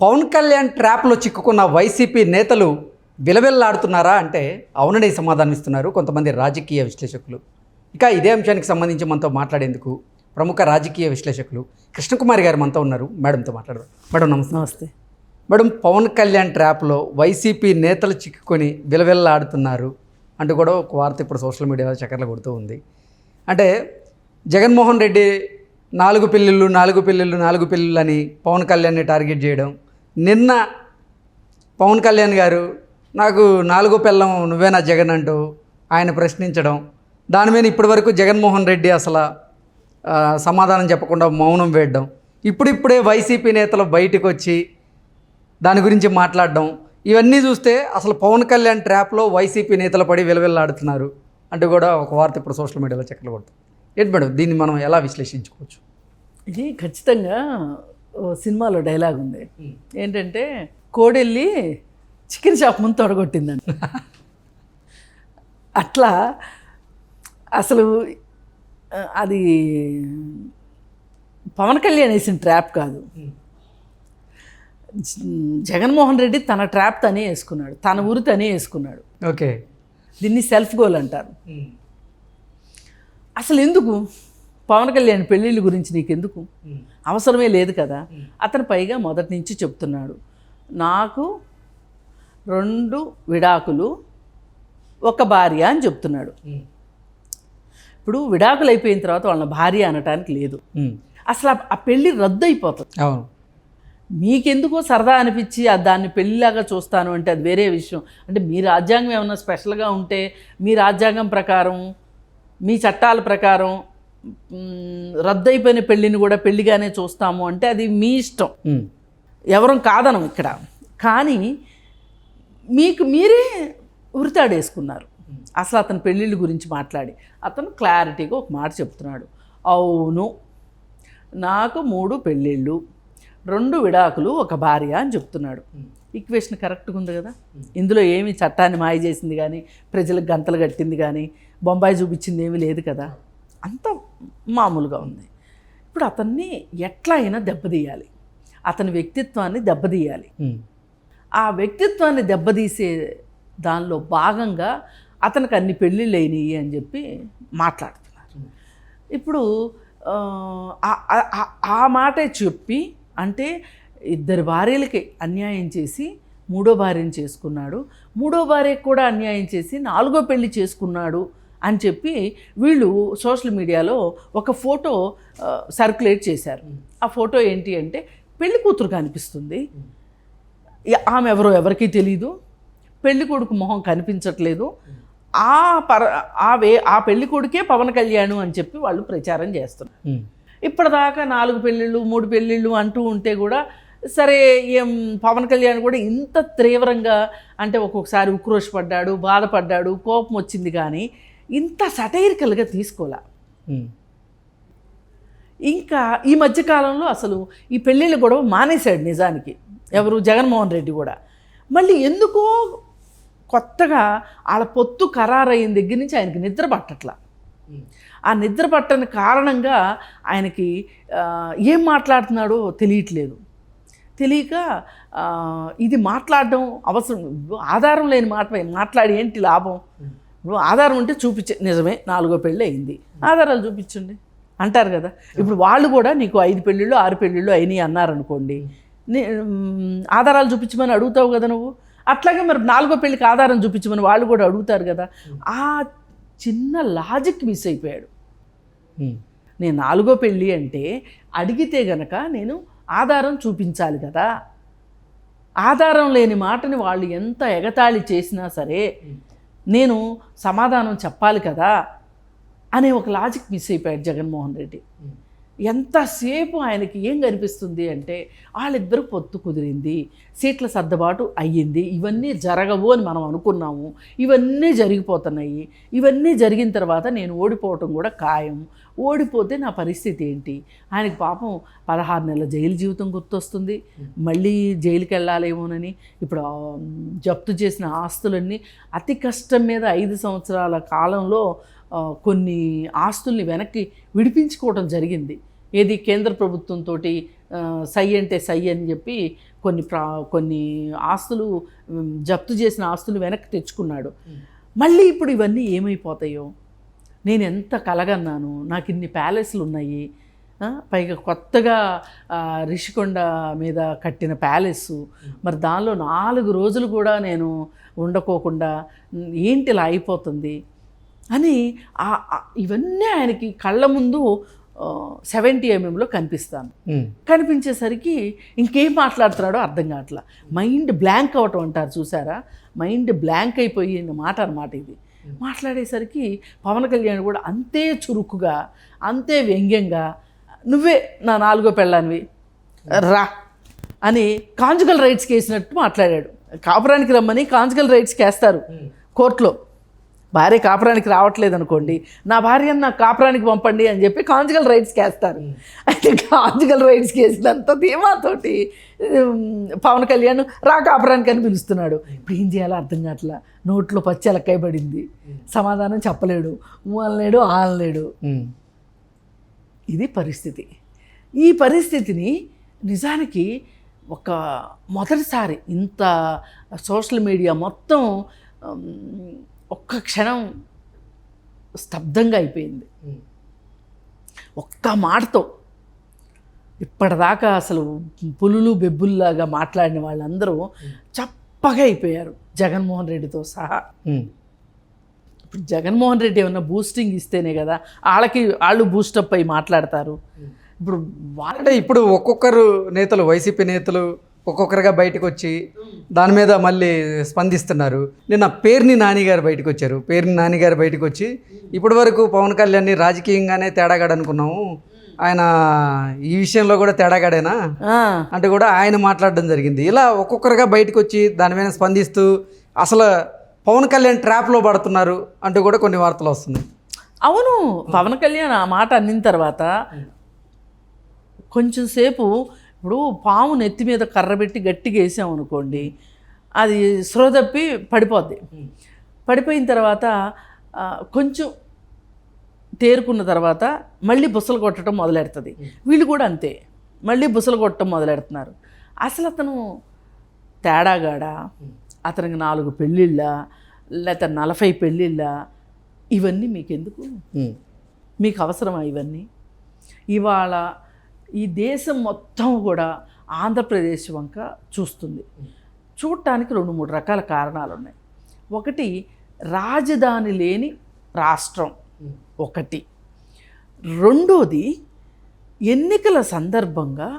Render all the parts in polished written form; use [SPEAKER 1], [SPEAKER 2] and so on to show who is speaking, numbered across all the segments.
[SPEAKER 1] పవన్ కళ్యాణ్ ట్రాప్లో చిక్కుకున్న వైసీపీ నేతలు విలవిల్లాడుతున్నారా అంటే అవుననే సమాధానం ఇస్తున్నారు కొంతమంది రాజకీయ విశ్లేషకులు. ఇక ఇదే అంశానికి సంబంధించి మనతో మాట్లాడేందుకు ప్రముఖ రాజకీయ విశ్లేషకులు కృష్ణకుమారి గారు మనతో ఉన్నారు. మేడంతో మాట్లాడదాం. మేడం నమస్తే.
[SPEAKER 2] నమస్తే
[SPEAKER 1] మేడం, పవన్ కళ్యాణ్ ట్రాప్లో వైసీపీ నేతలు చిక్కుకొని విలవిల్లాడుతున్నారు అంటూ కూడా ఒక వార్త ఇప్పుడు సోషల్ మీడియాలో చక్కర్లు కొడుతూ ఉంది. అంటే జగన్మోహన్ రెడ్డి 4 పెళ్ళిళ్ళు అని పవన్ కళ్యాణ్ని టార్గెట్ చేయడం, నిన్న పవన్ కళ్యాణ్ గారు నాకు 4 పెళ్ళం నువ్వేనా జగన్ అంటూ ఆయన ప్రశ్నించడం, దాని మీద ఇప్పటివరకు జగన్మోహన్ రెడ్డి అసలు సమాధానం చెప్పకుండా మౌనం వేయడం, ఇప్పుడిప్పుడే వైసీపీ నేతలు బయటకు వచ్చి దాని గురించి మాట్లాడడం, ఇవన్నీ చూస్తే అసలు పవన్ కళ్యాణ్ ట్రాప్లో వైసీపీ నేతలు పడి విలవిల్లాడుతున్నారు అంటూ కూడా ఒక వార్త ఇప్పుడు సోషల్ మీడియాలో చక్కర్లు కొడుతుంది. ఏంటి మేడం, దీన్ని మనం ఎలా విశ్లేషించుకోవచ్చు?
[SPEAKER 2] ఇది ఖచ్చితంగా సినిమాలో డైలాగ్ ఉంది ఏంటంటే, కోడెళ్ళి చికెన్ షాప్ ముందు తొడగొట్టిందని. అట్లా అసలు అది పవన్ కళ్యాణ్ వేసిన ట్రాప్ కాదు. జగన్మోహన్ రెడ్డి తన ట్రాప్ తనే వేసుకున్నాడు, తన ఊరు తనే వేసుకున్నాడు.
[SPEAKER 1] ఓకే,
[SPEAKER 2] దీన్ని సెల్ఫ్ గోల్ అంటారు. అసలు ఎందుకు పవన్ కళ్యాణ్ పెళ్ళిళ్ళ గురించి నీకెందుకు అవసరమే లేదు కదా. అతను పైగా మొదటి నుంచి చెప్తున్నాడు, నాకు 2 విడాకులు 1 భార్య అని చెప్తున్నాడు. ఇప్పుడు విడాకులు అయిపోయిన తర్వాత వాళ్ళ భార్య అనటానికి లేదు. అసలు ఆ పెళ్ళి రద్దు అయిపోతుంది.
[SPEAKER 1] అవును,
[SPEAKER 2] మీకెందుకో సరదా అనిపించి దాన్ని పెళ్ళిలాగా చూస్తాను అంటే అది వేరే విషయం. అంటే మీ రాజ్యాంగం ఏమన్నా స్పెషల్గా ఉంటే మీ రాజ్యాంగం ప్రకారం మీ చట్టాల ప్రకారం రద్దు అయిపోయిన పెళ్ళిని కూడా పెళ్ళిగానే చూస్తాము అంటే అది మీ ఇష్టం, ఎవరం కాదనం ఇక్కడ. కానీ మీకు మీరే ఉరితాడేసుకున్నారు. అసలు అతను పెళ్ళిళ్ళ గురించి మాట్లాడి అతను క్లారిటీగా ఒక మాట చెప్తున్నాడు, అవును నాకు 3 పెళ్ళిళ్ళు 2 విడాకులు 1 భార్య అని చెప్తున్నాడు. ఈక్వేషన్ కరెక్ట్గా ఉంది కదా. ఇందులో ఏమి చట్టాన్ని మాయ చేసింది కానీ, ప్రజలకు గంతలు కట్టింది కానీ, బొంబాయి చూపించింది ఏమీ లేదు కదా. అంత మామూలుగా ఉంది. ఇప్పుడు అతన్ని ఎట్లా అయినా దెబ్బతీయాలి, అతని వ్యక్తిత్వాన్ని దెబ్బతీయాలి. ఆ వ్యక్తిత్వాన్ని దెబ్బతీసే దానిలో భాగంగా అతనికి అన్ని పెళ్ళిళ్ళు అయినాయి అని చెప్పి మాట్లాడుతున్నారు. ఇప్పుడు ఆ మాటే చెప్పి, అంటే 2 భార్యలకి అన్యాయం చేసి 3వ భార్యను చేసుకున్నాడు, 3వ భార్యకు కూడా అన్యాయం చేసి 4వ పెళ్ళి చేసుకున్నాడు అని చెప్పి వీళ్ళు సోషల్ మీడియాలో ఒక ఫోటో సర్క్యులేట్ చేశారు. ఆ ఫోటో ఏంటి అంటే, పెళ్లి కూతురు కనిపిస్తుంది, ఆమె ఎవరికీ తెలీదు, పెళ్లి కొడుకు మొహం కనిపించట్లేదు, ఆ పెళ్లి కొడుకే పవన్ కళ్యాణ్ అని చెప్పి వాళ్ళు ప్రచారం చేస్తున్నారు. ఇప్పటిదాకా 4 పెళ్ళిళ్ళు 3 పెళ్ళిళ్ళు అంటూ ఉంటే కూడా సరే, పవన్ కళ్యాణ్ కూడా ఇంత తీవ్రంగా అంటే ఒక్కొక్కసారి ఉక్రోషపడ్డాడు, బాధపడ్డాడు, కోపం వచ్చింది, కానీ ఇంత సటైరికల్గా తీసుకోలే. ఇంకా ఈ మధ్యకాలంలో అసలు ఈ పెళ్ళిళ్ళ గొడవ మానేశాడు నిజానికి. ఎవరు? జగన్మోహన్ రెడ్డి కూడా. మళ్ళీ ఎందుకో కొత్తగా వాళ్ళ పొత్తు ఖరారయిన దగ్గర నుంచి ఆయనకి నిద్ర పట్టట్లా. ఆ నిద్ర పట్టని కారణంగా ఆయనకి ఏం మాట్లాడుతున్నాడో తెలియట్లేదు. తెలియక ఇది మాట్లాడడం అవసరం, ఆధారం లేని మాట్లాడి ఏంటి లాభం? ఇప్పుడు ఆధారం ఉంటే చూపించే, నిజమే 4వ పెళ్ళి అయింది, ఆధారాలు చూపించండి అంటారు కదా. ఇప్పుడు వాళ్ళు కూడా నీకు 5 పెళ్ళిళ్ళు 6 పెళ్ళిళ్ళు అయినాయి అన్నారనుకోండి, ఆధారాలు చూపించమని అడుగుతావు కదా నువ్వు. అట్లాగే మరి 4వ పెళ్ళికి ఆధారం చూపించమని వాళ్ళు కూడా అడుగుతారు కదా. ఆ చిన్న లాజిక్ మిస్ అయిపోయాడు. నేను 4వ పెళ్ళి అంటే అడిగితే గనక నేను ఆధారం చూపించాలి కదా. ఆధారం లేని మాటని వాళ్ళు ఎంత ఎగతాళి చేసినా సరే నేను సమాధానం చెప్పాలి కదా అనే ఒక లాజిక్ మిస్ అయిపోయాడు జగన్మోహన్ రెడ్డి. ఎంతసేపు ఆయనకి ఏం కనిపిస్తుంది అంటే, వాళ్ళిద్దరూ పొత్తు కుదిరింది, సీట్ల సర్దుబాటు అయ్యింది, ఇవన్నీ జరగవు అని మనం అనుకున్నాము, ఇవన్నీ జరిగిపోతున్నాయి, ఇవన్నీ జరిగిన తర్వాత నేను ఓడిపోవటం కూడా ఖాయం, ఓడిపోతే నా పరిస్థితి ఏంటి? ఆయనకి పాపం 16 నెలల జైలు జీవితం గుర్తొస్తుంది, మళ్ళీ జైలుకి వెళ్ళాలేమోనని. ఇప్పుడు జప్తు చేసిన ఆస్తులన్నీ అతి కష్టం మీద 5 సంవత్సరాల కాలంలో కొన్ని ఆస్తుల్ని వెనక్కి విడిపించుకోవడం జరిగింది. ఏది కేంద్ర ప్రభుత్వంతో సై అంటే సై అని చెప్పి కొన్ని ఆస్తులు జప్తు చేసిన ఆస్తులు వెనక్కి తెచ్చుకున్నాడు. మళ్ళీ ఇప్పుడు ఇవన్నీ ఏమైపోతాయో, నేను ఎంత కలగన్నాను, నాకు ఇన్ని ప్యాలెస్లు ఉన్నాయి, పైగా కొత్తగా రిషికొండ మీద కట్టిన ప్యాలెస్, మరి దానిలో 4 రోజులు కూడా నేను ఉండకోకుండా ఏంటి ఇలా అయిపోతుంది అని ఇవన్నీ ఆయనకి కళ్ళ ముందు 70 mm కనిపిస్తాను. కనిపించేసరికి ఇంకేం మాట్లాడుతున్నాడో అర్థం కావట్లా. మైండ్ బ్లాంక్ అవటం అంటారు చూసారా, మైండ్ బ్లాంక్ అయిపోయిన మాట అన్నమాట ఇది. మాట్లాడేసరికి పవన్ కళ్యాణ్ కూడా అంతే చురుకుగా, అంతే వ్యంగ్యంగా, నువ్వే నా 4వ పెళ్ళానివి రా అని కాంజుగల్ రైట్స్కి వేసినట్టు మాట్లాడాడు. కాపురానికి రమ్మని కాంజుగల్ రైట్స్కి వేస్తారు కోర్టులో. భార్య కాపురానికి రావట్లేదు అనుకోండి, నా భార్యను నాకు కాపురానికి పంపండి అని చెప్పి కాంజుగల్ రైట్స్కి వేస్తారు. అయితే కాంజుగల్ రైట్స్కి వేసినంత ధీమాతోటి పవన్ కళ్యాణ్ రా కాపురానికి అని పిలుస్తున్నాడు. ఇప్పుడు ఏం చేయాలో అర్థం కావట్లా, నోట్లో పచ్చెలక్కాయ పడింది, సమాధానం చెప్పలేడు, అనలేడు, ఆనలేడు. ఇది పరిస్థితి. ఈ పరిస్థితిని నిజానికి మొదటిసారి ఇంత సోషల్ మీడియా మొత్తం ఒక్క క్షణం స్తబ్దంగా అయిపోయింది. ఒక్క మాటతో ఇప్పటిదాకా అసలు పులులు బెబ్బుల్లాగా మాట్లాడిన వాళ్ళందరూ చప్పగా అయిపోయారు, జగన్మోహన్ రెడ్డితో సహా. ఇప్పుడు జగన్మోహన్ రెడ్డి ఏమన్నా బూస్టింగ్ ఇస్తేనే కదా వాళ్ళు బూస్టప్ అయి మాట్లాడతారు.
[SPEAKER 1] ఇప్పుడు ఒక్కొక్కరు నేతలు, వైసీపీ నేతలు ఒక్కొక్కరుగా బయటకు వచ్చి దాని మీద మళ్ళీ స్పందిస్తున్నారు. నిన్న పేర్ని నాని గారు బయటకు వచ్చారు. పేర్ని నాని గారు బయటకు వచ్చి ఇప్పటి వరకు పవన్ కళ్యాణ్ని రాజకీయంగానే తేడాగాడు అనుకున్నాము, ఆయన ఈ విషయంలో కూడా తేడాగాడేనా అంటే కూడా ఆయన మాట్లాడడం జరిగింది. ఇలా ఒక్కొక్కరుగా బయటకు వచ్చి దాని మీద స్పందిస్తూ అసలు పవన్ కళ్యాణ్ ట్రాప్లో పడుతున్నారు అంటూ కూడా కొన్ని వార్తలు వస్తున్నాయి.
[SPEAKER 2] అవును, పవన్ కళ్యాణ్ ఆ మాట అన్నిన తర్వాత కొంచెం సేపు, ఇప్పుడు పాము నెత్తి మీద కర్ర పెట్టి గట్టిగా వేసామనుకోండి, అది స్పృహ తప్పి పడిపోద్ది. పడిపోయిన తర్వాత కొంచెం తేరుకున్న తర్వాత మళ్ళీ బుసలు కొట్టడం మొదలెడుతుంది. వీళ్ళు కూడా అంతే, మళ్ళీ బుసలు కొట్టడం మొదలెడుతున్నారు. అసలు అతను తేడాగాడా, అతనికి 4 పెళ్ళిళ్ళ, లేకపోతే 40 పెళ్ళిళ్ళ, ఇవన్నీ మీకెందుకు? మీకు అవసరమా ఇవన్నీ? ఇవాళ ఈ దేశం మొత్తం కూడా ఆంధ్రప్రదేశ్ వంక చూస్తుంది. చూడటానికి 2-3 రకాల కారణాలు ఉన్నాయి. ఒకటి, రాజధాని లేని రాష్ట్రం ఒకటి. రెండోది, ఎన్నికల సందర్భంగా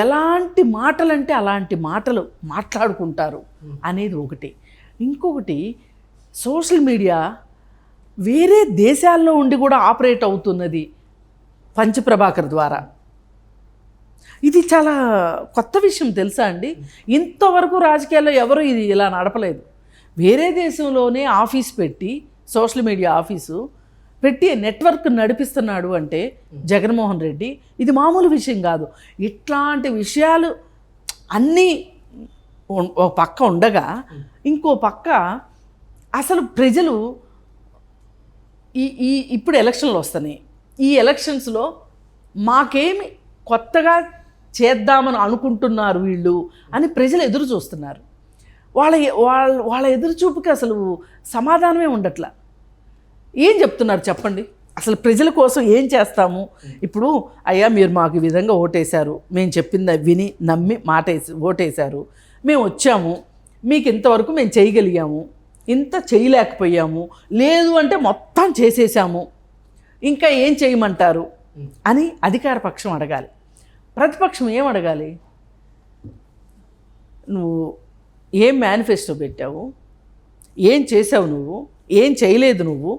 [SPEAKER 2] ఎలాంటి మాటలంటే అలాంటి మాటలు మాట్లాడుకుంటారు అనేది ఒకటి. ఇంకొకటి, సోషల్ మీడియా వేరే దేశాల్లో ఉండి కూడా ఆపరేట్ అవుతున్నది పంచప్రభాకర్ ద్వారా. ఇది చాలా కొత్త విషయం తెలుసా అండి? ఇంతవరకు రాజకీయాల్లో ఎవరు ఇది ఇలా నడపలేదు. వేరే దేశంలోనే ఆఫీస్ పెట్టి, సోషల్ మీడియా ఆఫీసు పెట్టి నెట్వర్క్ నడిపిస్తున్నాడు అంటే జగన్మోహన్ రెడ్డి, ఇది మామూలు విషయం కాదు. ఇట్లాంటి విషయాలు అన్నీ ఒక పక్క ఉండగా, ఇంకో పక్క అసలు ప్రజలు ఇప్పుడు ఎలక్షన్లు వస్తున్నాయి. ఈ ఎలక్షన్స్లో మాకేమి కొత్తగా చేద్దామని అనుకుంటున్నారు వీళ్ళు అని ప్రజలు ఎదురు చూస్తున్నారు. వాళ్ళ ఎదురుచూపుకి అసలు సమాధానమే ఉండట్లా. ఏం చెప్తున్నారు చెప్పండి? అసలు ప్రజల కోసం ఏం చేస్తాము? ఇప్పుడు అయ్యా మీరు మాకు ఈ విధంగా ఓటేశారు, మేము చెప్పింది విని నమ్మి ఓటేశారు, మేము వచ్చాము, మీకు ఇంతవరకు మేము చేయగలిగాము, ఇంత చేయలేకపోయాము, లేదు అంటే మొత్తం చేసేసాము, ఇంకా ఏం చేయమంటారు అని అధికార పక్షం అడగాలి. ప్రతిపక్షం ఏం అడగాలి? నువ్వు ఏం మేనిఫెస్టో పెట్టావు, ఏం చేసావు, నువ్వు ఏం చేయలేదు, నువ్వు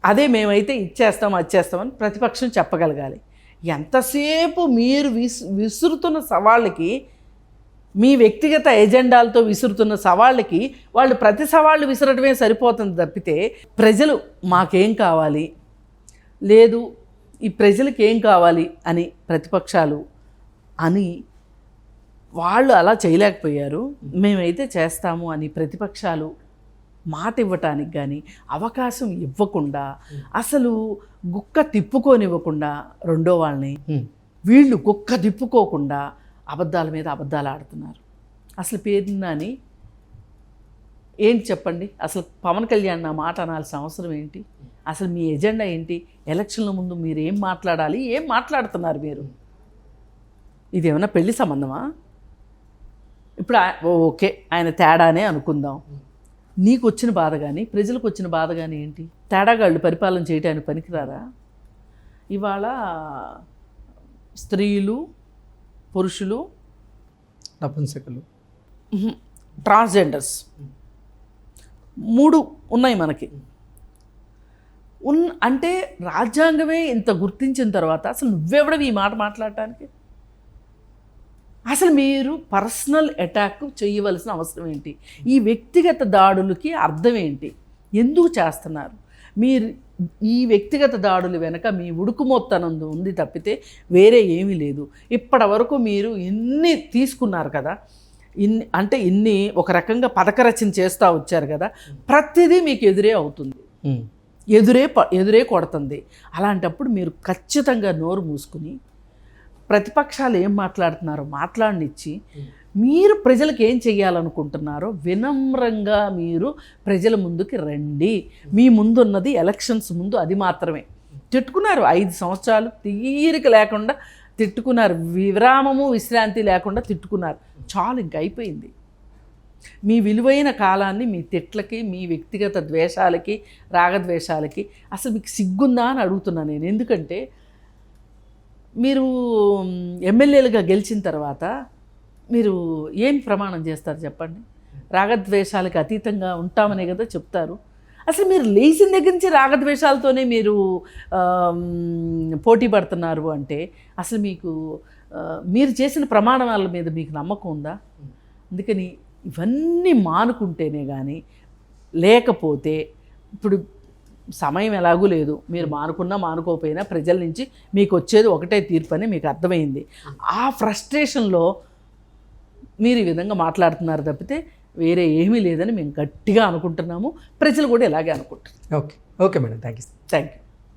[SPEAKER 2] అదే మేమైతే ఇచ్చేస్తాం అది చేస్తామని ప్రతిపక్షం చెప్పగలగాలి. ఎంతసేపు మీరు విసురుతున్న సవాళ్ళకి, మీ వ్యక్తిగత ఎజెండాలతో విసురుతున్న సవాళ్ళకి వాళ్ళు ప్రతి సవాళ్ళు విసరడమే సరిపోతుంది తప్పితే ప్రజలు మాకేం కావాలి, లేదు ఈ ప్రజలకు ఏం కావాలి అని ప్రతిపక్షాలు అని వాళ్ళు అలా చేయలేకపోయారు. మేమైతే చేస్తాము అని ప్రతిపక్షాలు మాట ఇవ్వటానికి కానీ అవకాశం ఇవ్వకుండా, అసలు గుక్క తిప్పుకోనివ్వకుండా, రెండో వాళ్ళని వీళ్ళు గుక్క తిప్పుకోకుండా అబద్ధాల మీద అబద్ధాలు ఆడుతున్నారు. అసలు పేరు నాని ఏంటి చెప్పండి? అసలు పవన్ కళ్యాణ్ నా మాట అనాల్సిన అవసరం ఏంటి? అసలు మీ ఎజెండా ఏంటి? ఎలక్షన్ల ముందు మీరు ఏం మాట్లాడాలి, ఏం మాట్లాడుతున్నారు మీరు? ఇదేమన్నా పెళ్లి సంబంధమా? ఇప్పుడు ఓకే, ఆయన తేడానే అనుకుందాం. నీకు వచ్చిన బాధ కానీ ప్రజలకు వచ్చిన బాధ కానీ ఏంటి? తేడాగాళ్ళు పరిపాలన చేయడానికి పనికిరారా? ఇవాళ స్త్రీలు, పురుషులు,
[SPEAKER 1] నపుంసకులు,
[SPEAKER 2] ట్రాన్స్జెండర్స్ 3 ఉన్నాయి మనకి. అంటే రాజ్యాంగమే ఇంత గుర్తించిన తర్వాత అసలు నువ్వెవడవి ఈ మాట మాట్లాడటానికి? అసలు మీరు పర్సనల్ అటాక్ చేయవలసిన అవసరం ఏంటి? ఈ వ్యక్తిగత దాడులకి అర్థం ఏంటి? ఎందుకు చేస్తున్నారు మీరు? ఈ వ్యక్తిగత దాడులు వెనక మీ ఉడుకుమొత్తనం ఉంది తప్పితే వేరే ఏమీ లేదు. ఇప్పటి వరకు మీరు ఇన్ని తీసుకున్నారు కదా, ఇన్ని ఒక రకంగా పథకరచన చేస్తూ వచ్చారు కదా, ప్రతిదీ మీకు ఎదురే అవుతుంది, ఎదురే కొడుతుంది. అలాంటప్పుడు మీరు ఖచ్చితంగా నోరు మూసుకుని ప్రతిపక్షాలు ఏం మాట్లాడుతున్నారో మాట్లాడనిచ్చి మీరు ప్రజలకు ఏం చెయ్యాలనుకుంటున్నారో వినమ్రంగా మీరు ప్రజల ముందుకి రండి. మీ ముందున్నది ఎలక్షన్స్ ముందు, అది మాత్రమే. తిట్టుకున్నారు 5 సంవత్సరాలు తీరిక లేకుండా తిట్టుకున్నారు, విరామము విశ్రాంతి లేకుండా తిట్టుకున్నారు. చాలు, ఇంక అయిపోయింది. మీ విలువైన కాలాన్ని మీ తిట్లకి, మీ వ్యక్తిగత ద్వేషాలకి, రాగద్వేషాలకి అసలు మీకు సిగ్గుందా అని అడుగుతున్నాను నేను. ఎందుకంటే మీరు ఎమ్మెల్యేలుగా గెలిచిన తర్వాత మీరు ఏం ప్రమాణం చేస్తారు చెప్పండి? రాగద్వేషాలకి అతీతంగా ఉంటామనే కదా చెప్తారు. అసలు మీరు లేచిన దగ్గర నుంచి రాగద్వేషాలతోనే మీరు పోటీ పడుతున్నారు అంటే అసలు మీకు మీరు చేసిన ప్రమాణాల మీద మీకు నమ్మకం ఉందా? అందుకని ఇవన్నీ మానుకుంటేనే కానీ, లేకపోతే ఇప్పుడు సమయం ఎలాగూ లేదు, మీరు మానుకున్నా మానుకోకపోయినా ప్రజల నుంచి మీకు వచ్చేది ఒకటే తీర్పు అని మీకు అర్థమైంది. ఆ ఫ్రస్ట్రేషన్లో మీరు ఈ విధంగా మాట్లాడుతున్నారు తప్పితే వేరే ఏమీ లేదని మేము గట్టిగా అనుకుంటున్నాము. ప్రజలు కూడా ఇలాగే అనుకుంటున్నారు.
[SPEAKER 1] Okay madam, thank you.